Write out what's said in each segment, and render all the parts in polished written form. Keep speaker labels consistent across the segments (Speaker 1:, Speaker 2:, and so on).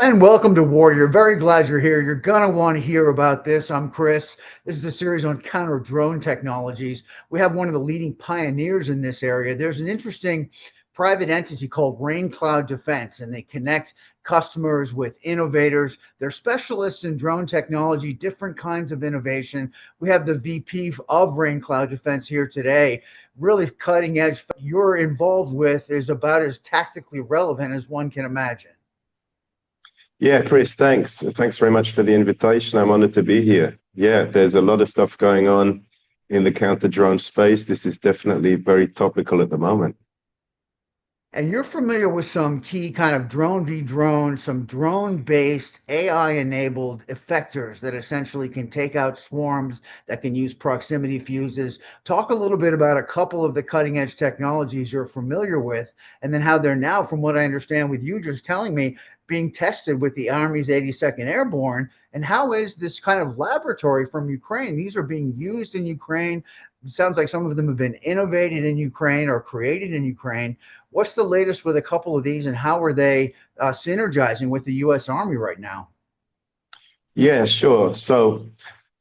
Speaker 1: and welcome to Warrior. Very glad you're here. You're going to want to hear about this. I'm Chris. This is a series on counter drone technologies. We have one of the leading pioneers in this area. There's an interesting private entity called Rain Cloud Defense, and they connect customers with innovators. They're specialists in drone technology, different kinds of innovation. We have the VP of Rain Cloud Defense here today. Really cutting edge. You're involved with is about as tactically relevant as one can imagine.
Speaker 2: Yeah, Chris, thanks. Thanks very much for the invitation. I'm honored to be here. Yeah, there's a lot of stuff going on in the counter drone space. This is definitely very topical at the moment.
Speaker 1: And you're familiar with some key kind of drone v drone, some drone based AI enabled effectors that essentially can take out swarms, that can use proximity fuses. Talk a little bit about a couple of the cutting edge technologies you're familiar with, and then how they're now, from what I understand with you just telling me, being tested with the Army's 82nd Airborne. And how is this kind of laboratory from Ukraine? These are being used in Ukraine. It sounds like some of them have been innovated in Ukraine or created in Ukraine. What's the latest with a couple of these, and how are they synergizing with the U.S. Army right now?
Speaker 2: Yeah, sure. So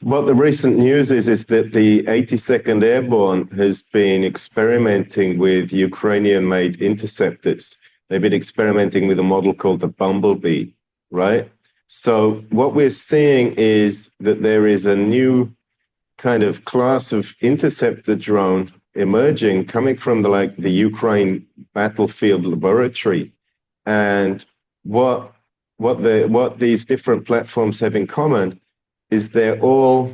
Speaker 2: what the recent news is that the 82nd Airborne has been experimenting with Ukrainian-made interceptors. They've been experimenting with a model called the Bumblebee, right? So what we're seeing is that there is a new kind of class of interceptor drone emerging, coming from the Ukraine battlefield laboratory. And what these different platforms have in common is they're all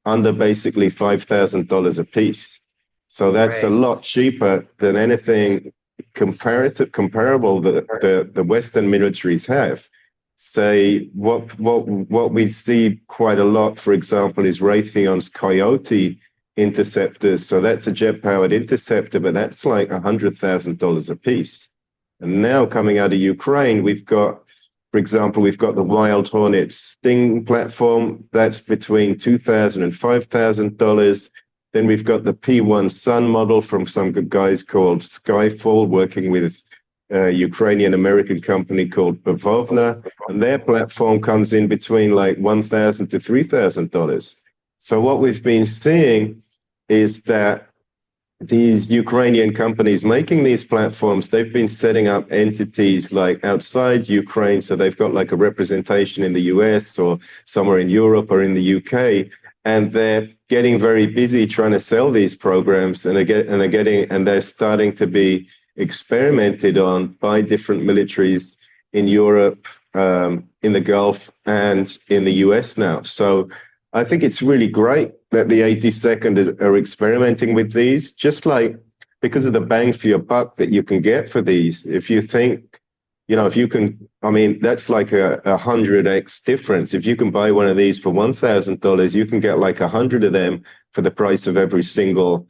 Speaker 2: under basically $5,000 a piece. So that's a
Speaker 1: Right.
Speaker 2: lot cheaper than anything comparable that the Western militaries have. Say what we see quite a lot, for example, is Raytheon's Coyote interceptors. So that's a jet-powered interceptor, but that's like $100,000 a piece. And now coming out of Ukraine, we've got, for example, we've got the Wild Hornet Sting platform. That's between $2,000 and $5,000. Then we've got the P1 Sun model from some good guys called Skyfall, working with a Ukrainian-American company called Bavovna, and their platform comes in between like $1,000 to $3,000. So what we've been seeing is that these Ukrainian companies making these platforms, they've been setting up entities like outside Ukraine. So they've got like a representation in the US or somewhere in Europe or in the UK, and they're getting very busy trying to sell these programs, and they're starting to be experimented on by different militaries in Europe, in the Gulf, and in the US now. So I think it's really great that the 82nd are experimenting with these, just like because of the bang for your buck that you can get for these. If you think, if you can, I mean, that's like a 100x difference. If you can buy one of these for $1,000, you can get like 100 of them for the price of every single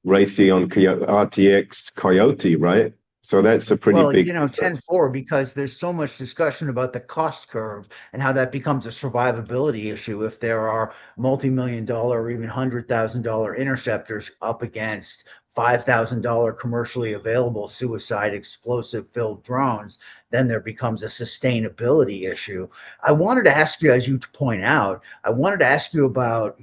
Speaker 2: Raytheon RTX Coyote, right? So that's a pretty
Speaker 1: Well,
Speaker 2: big difference.
Speaker 1: 10-4, because there's so much discussion about the cost curve and how that becomes a survivability issue if there are multi-million dollar or even $100,000 interceptors up against $5,000 commercially available suicide explosive filled drones. Then there becomes a sustainability issue. I wanted to ask you, as you point out, I wanted to ask you about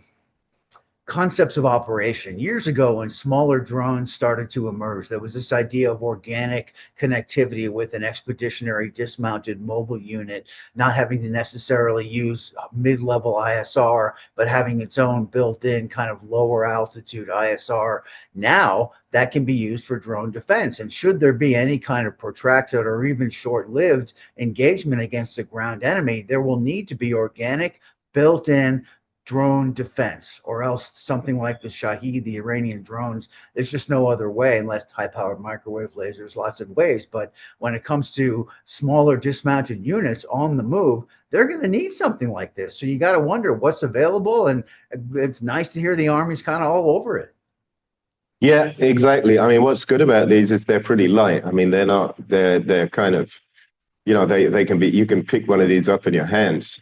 Speaker 1: concepts of operation. Years ago, when smaller drones started to emerge, there was this idea of organic connectivity with an expeditionary dismounted mobile unit, not having to necessarily use mid-level ISR, but having its own built-in kind of lower altitude ISR. Now that can be used for drone defense. And should there be any kind of protracted or even short-lived engagement against a ground enemy, there will need to be organic, built-in drone defense, or else something like the Shahed, the Iranian drones. There's just no other way, unless high-powered microwave lasers, lots of ways. But when it comes to smaller dismounted units on the move, they're going to need something like this. So you got to wonder what's available, and it's nice to hear the Army's kind of all over it.
Speaker 2: Yeah, exactly. I mean, what's good about these is they're pretty light. I mean, they're kind of, they can be, you can pick one of these up in your hands.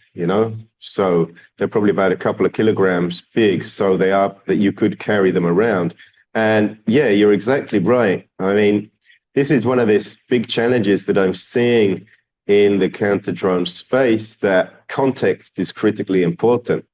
Speaker 2: So they're probably about a couple of kilograms big. So they are that you could carry them around. And yeah, you're exactly right. I mean, this is one of these big challenges that I'm seeing in the counter-drone space that context is critically important.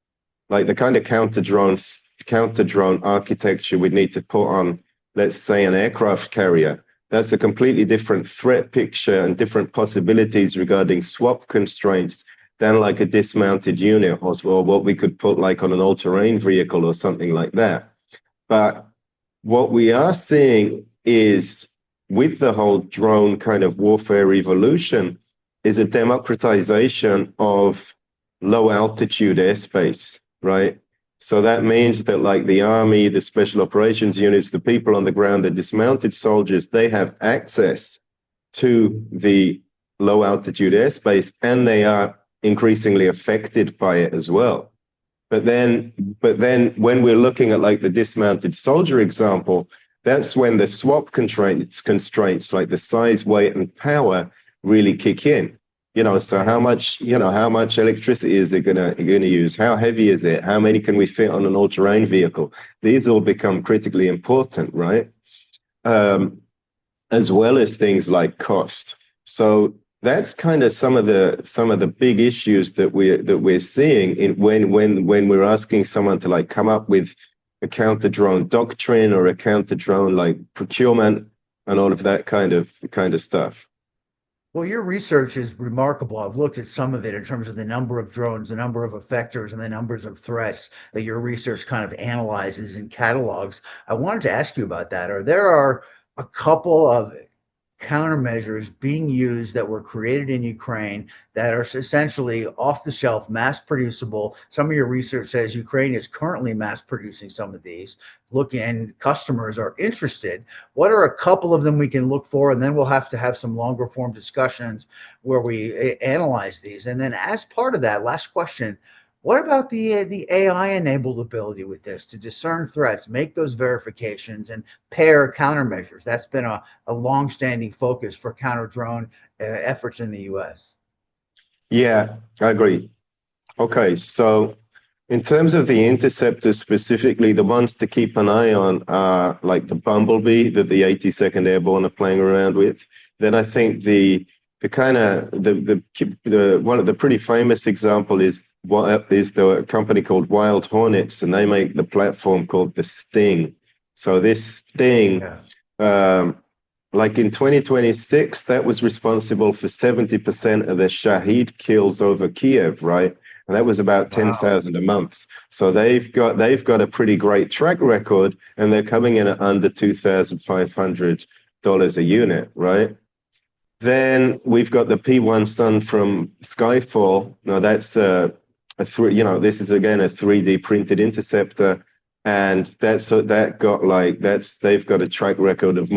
Speaker 2: Like the kind of counter-drone architecture we'd need to put on, let's say, an aircraft carrier. That's a completely different threat picture and different possibilities regarding swap constraints than like a dismounted unit or what we could put like on an all-terrain vehicle or something like that. But what we are seeing is with the whole drone kind of warfare evolution is a democratization of low altitude airspace, right? So that means that like the army, the special operations units, the people on the ground, the dismounted soldiers, they have access to the low altitude airspace and they are increasingly affected by it as well. But then when we're looking at like the dismounted soldier example, that's when the swap constraints like the size, weight, and power really kick in. So how much electricity is it gonna use? How heavy is it? How many can we fit on an all-terrain vehicle? These all become critically important, right? As well as things like cost. So that's kind of some of the big issues that we're seeing when we're asking someone to like come up with a counter drone doctrine or a counter drone like procurement and all of that kind of stuff.
Speaker 1: Well, your research is remarkable. I've looked at some of it in terms of the number of drones, the number of effectors, and the numbers of threats that your research kind of analyzes and catalogs. I wanted to ask you about that. Are a couple of countermeasures being used that were created in Ukraine that are essentially off the shelf, mass producible? Some of your research says Ukraine is currently mass producing some of these. Looking and customers are interested. What are a couple of them we can look for? And then we'll have to have some longer form discussions where we analyze these. And then, as part of that, last question: what about the AI enabled ability with this to discern threats, make those verifications, and pair countermeasures? That's been a long-standing focus for counter drone efforts in the U.S.
Speaker 2: Yeah, I agree. Okay, so in terms of the interceptors specifically, the ones to keep an eye on are like the Bumblebee that the 82nd Airborne are playing around with. Then I think the kind of the one of the pretty famous example is what is the company called Wild Hornets, and they make the platform called the Sting. So this Sting,
Speaker 1: Yeah.
Speaker 2: um, like in 2026, that was responsible for 70% of the Shahid kills over Kiev, right? And that was about
Speaker 1: Wow.
Speaker 2: 10,000 a month. So they've got a pretty great track record, and they're coming in at under $2,500 a unit, right? Then we've got the P1 Sun from Skyfall. Now that's this is again a 3D printed interceptor, and they've got a track record of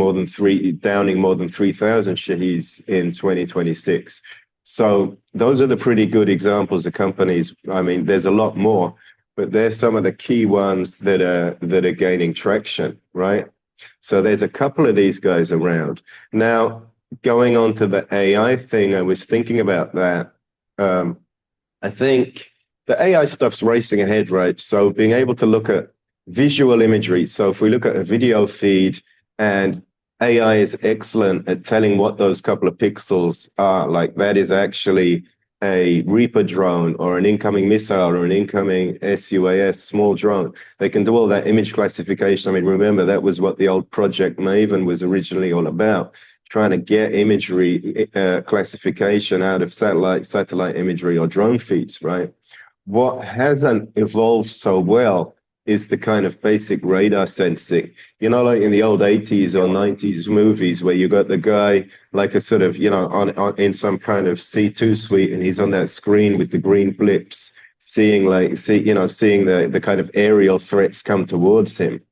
Speaker 2: downing more than 3,000 Shaheeds in 2026. So those are the pretty good examples of companies. I mean, there's a lot more, but they're some of the key ones that are gaining traction, right? So there's a couple of these guys around now. Going on to the AI thing, I was thinking about that. I think the AI stuff's racing ahead, right? So being able to look at visual imagery. So if we look at a video feed, and AI is excellent at telling what those couple of pixels are, like that is actually a Reaper drone or an incoming missile or an incoming SUAS small drone. They can do all that image classification. I mean, remember, that was what the old Project Maven was originally all about, trying to get imagery classification out of satellite imagery or drone feeds, right? What hasn't evolved so well is the kind of basic radar sensing. Like in the old 80s or 90s movies where you got the guy like a sort of, on in some kind of C2 suite, and he's on that screen with the green blips, seeing the kind of aerial threats come towards him.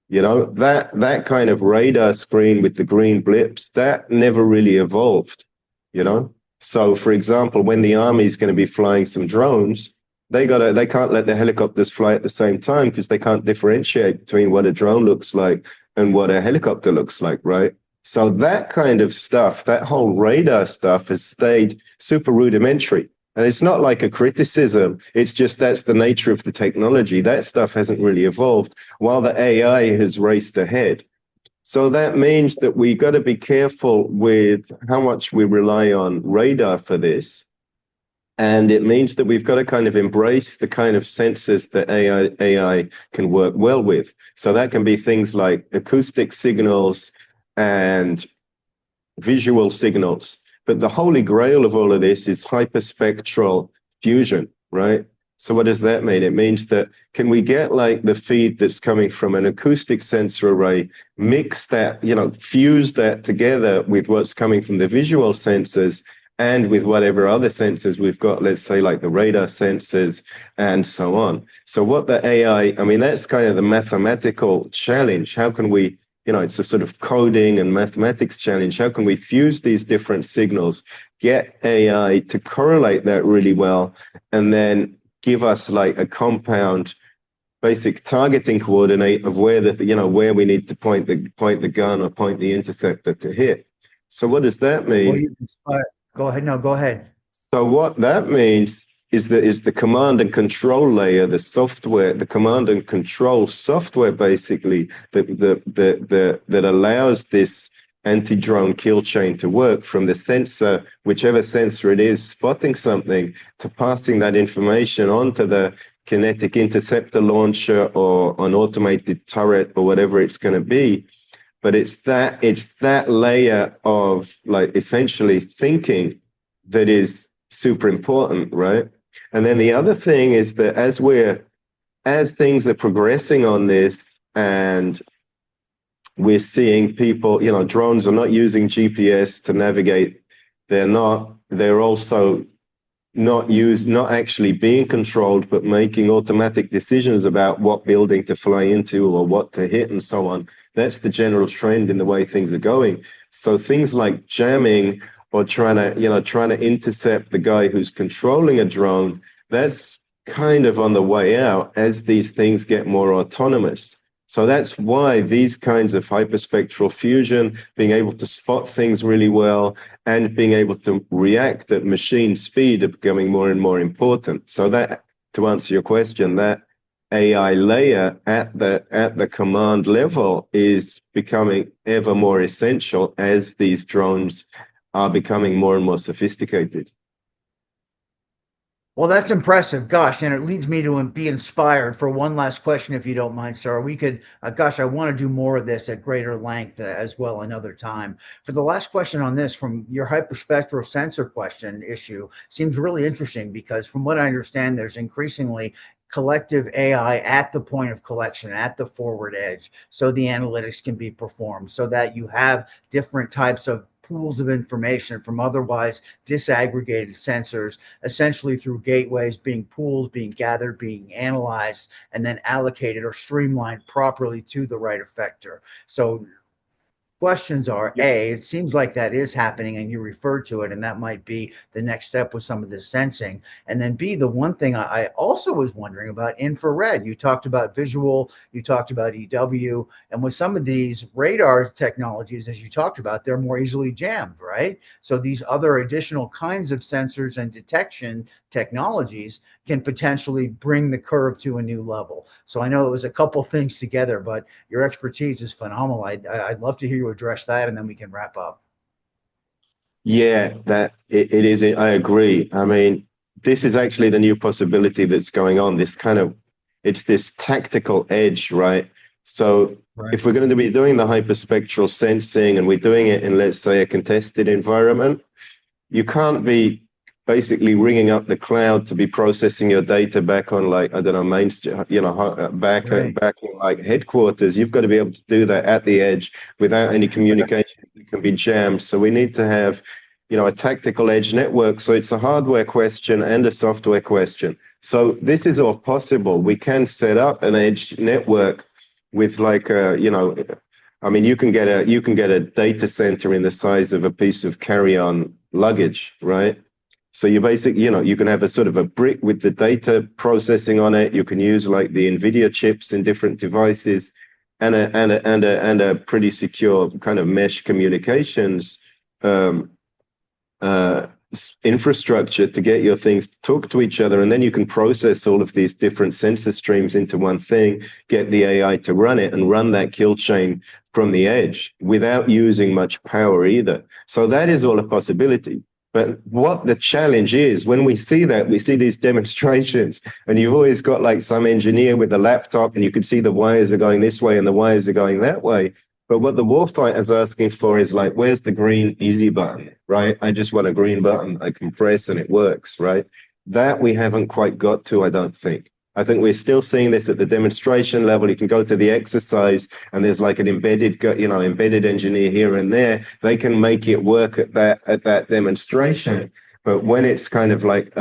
Speaker 2: That kind of radar screen with the green blips, that never really evolved, you know? So for example, when the army's going to be flying some drones, they can't let the helicopters fly at the same time because they can't differentiate between what a drone looks like and what a helicopter looks like, right? So that kind of stuff, that whole radar stuff has stayed super rudimentary. And it's not like a criticism. It's just that's the nature of the technology. That stuff hasn't really evolved while the AI has raced ahead. So that means that we got to be careful with how much we rely on radar for this. And it means that we've got to kind of embrace the kind of sensors that AI can work well with. So that can be things like acoustic signals and visual signals. But the holy grail of all of this is hyperspectral fusion, right? So what does that mean? It means that can we get like the feed that's coming from an acoustic sensor array, mix that, fuse that together with what's coming from the visual sensors and with whatever other sensors we've got, let's say like the radar sensors and so on. So what the I mean, that's kind of the mathematical challenge. How can we, it's a sort of coding and mathematics challenge. How can we fuse these different signals, get AI to correlate that really well, and then give us like a compound basic targeting coordinate of where where we need to point the gun or point the interceptor to hit. So what does that
Speaker 1: Well,
Speaker 2: mean?
Speaker 1: you inspired. Go ahead. No, go ahead.
Speaker 2: So what that means is that is the command and control layer, the software, the command and control software, basically that allows this anti-drone kill chain to work from the sensor, whichever sensor it is, spotting something, to passing that information onto the kinetic interceptor launcher or an automated turret or whatever it's going to be. But it's that layer of like essentially thinking that is super important, right? And then the other thing is that as things are progressing on this and we're seeing people, drones are not using GPS to navigate. They're also not actually being controlled, but making automatic decisions about what building to fly into or what to hit and so on. That's the general trend in the way things are going. So things like jamming or trying to intercept the guy who's controlling a drone, that's kind of on the way out as these things get more autonomous. So that's why these kinds of hyperspectral fusion, being able to spot things really well and being able to react at machine speed are becoming more and more important. So that, to answer your question, that AI layer at the command level is becoming ever more essential as these drones are becoming more and more sophisticated.
Speaker 1: Well, that's impressive. Gosh, and it leads me to be inspired for one last question, if you don't mind, sir. We could, gosh, I want to do more of this at greater length as well another time. For the last question on this, from your hyperspectral sensor question issue, seems really interesting because from what I understand, there's increasingly collective AI at the point of collection, at the forward edge, so the analytics can be performed, so that you have different types of pools of information from otherwise disaggregated sensors essentially through gateways being pooled, being gathered, being analyzed, and then allocated or streamlined properly to the right effector. So questions are A, it seems like that is happening and you referred to it, and that might be the next step with some of this sensing. And then B, the one thing I also was wondering about infrared. You talked about visual, you talked about EW, and with some of these radar technologies, as you talked about, they're more easily jammed, right? So these other additional kinds of sensors and detection technologies can potentially bring the curve to a new level. So I know it was a couple things together, but your expertise is phenomenal. I'd love to hear you address that, and then we can wrap up.
Speaker 2: Yeah, that it is. I agree. I mean, this is actually the new possibility that's going on. It's this tactical edge, right? So
Speaker 1: Right.
Speaker 2: if we're going to be doing the hyperspectral sensing and we're doing it in, let's say, a contested environment, you can't be basically ringing up the cloud to be processing your data back on like I don't know
Speaker 1: Right.
Speaker 2: back in like headquarters. You've got to be able to do that at the edge without any communication that can be jammed. So we need to have a tactical edge network. So it's a hardware question and a software question. So this is all possible. We can set up an edge network with like a I mean, you can get a data center in the size of a piece of carry-on luggage, right? So you can have a sort of a brick with the data processing on it. You can use like the NVIDIA chips in different devices, and a pretty secure kind of mesh communications um, infrastructure to get your things to talk to each other, and then you can process all of these different sensor streams into one thing, get the AI to run it and run that kill chain from the edge without using much power either. So that is all a possibility. But what the challenge is, when we see that, we see these demonstrations, and you've always got like some engineer with a laptop, and you can see the wires are going this way and the wires are going that way. But what the warfighter is asking for is like, where's the green easy button, right? I just want a green button I can press and it works, right? That we haven't quite got to, I don't think. I think we're still seeing this at the demonstration level. You can go to the exercise and there's like an embedded engineer here and there. They can make it work at that demonstration. But when it's kind of like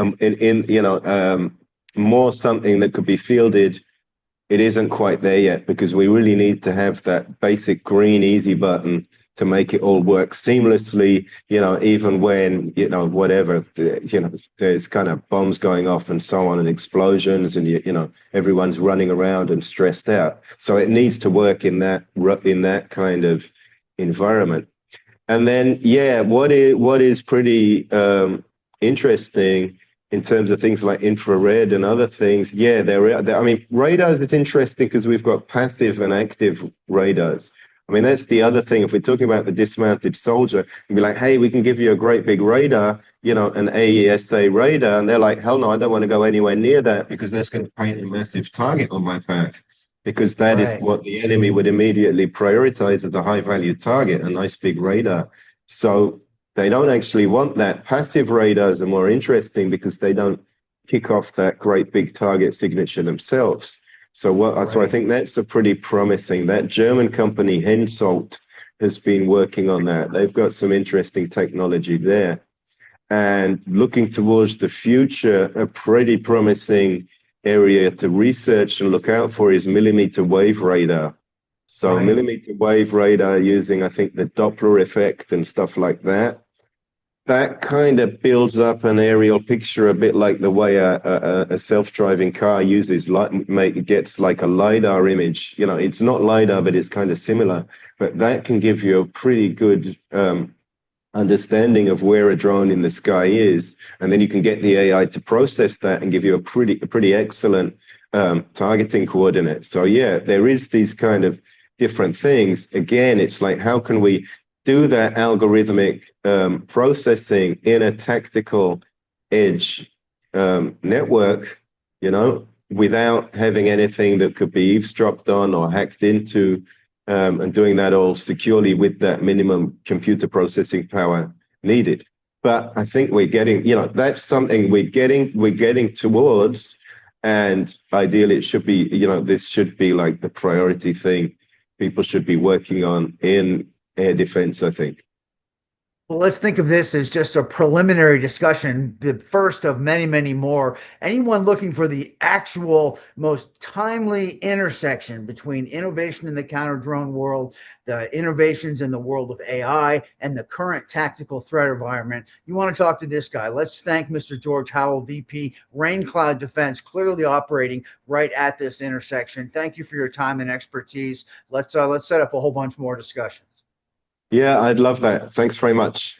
Speaker 2: more something that could be fielded, it isn't quite there yet, because we really need to have that basic green easy button to make it all work seamlessly, even when, whatever, there's kind of bombs going off and so on and explosions and, everyone's running around and stressed out. So it needs to work in that kind of environment. And then, yeah, what is pretty interesting in terms of things like infrared and other things, yeah, I mean, radars is interesting because we've got passive and active radars. I mean, that's the other thing. If we're talking about the dismounted soldier, and be like, hey, we can give you a great big radar, an AESA radar. And they're like, hell no, I don't want to go anywhere near that, because that's going to paint a massive target on my back. Because that is
Speaker 1: Right.
Speaker 2: what the enemy would immediately prioritize as a high value target, a nice big radar. So they don't actually want that. Passive radars are more interesting because they don't kick off that great big target signature themselves. So I
Speaker 1: Right.
Speaker 2: think that's a pretty promising. That German company Hensoldt has been working on that. They've got some interesting technology there. And looking towards the future, a pretty promising area to research and look out for is millimeter wave radar. So
Speaker 1: Right.
Speaker 2: millimeter wave radar using, I think, the Doppler effect and stuff like that. That kind of builds up an aerial picture, a bit like the way a self-driving car uses gets like a lidar image. It's not lidar, but it's kind of similar. But that can give you a pretty good understanding of where a drone in the sky is, and then you can get the AI to process that and give you a pretty excellent targeting coordinate. So yeah, there is these kind of different things. Again, it's like, how can we do that algorithmic processing in a tactical edge network, without having anything that could be eavesdropped on or hacked into, and doing that all securely with that minimum computer processing power needed. But I think we're getting, that's something we're getting towards, and ideally it should be, this should be like the priority thing people should be working on in air defense, I think.
Speaker 1: Well, let's think of this as just a preliminary discussion, the first of many, many more. Anyone looking for the actual most timely intersection between innovation in the counter drone world, the innovations in the world of AI, and the current tactical threat environment, you want to talk to this guy. Let's thank Mr. George Howell, VP, Rain Cloud Defense, clearly operating right at this intersection. Thank you for your time and expertise. Let's set up a whole bunch more discussions.
Speaker 2: Yeah, I'd love that. Thanks very much.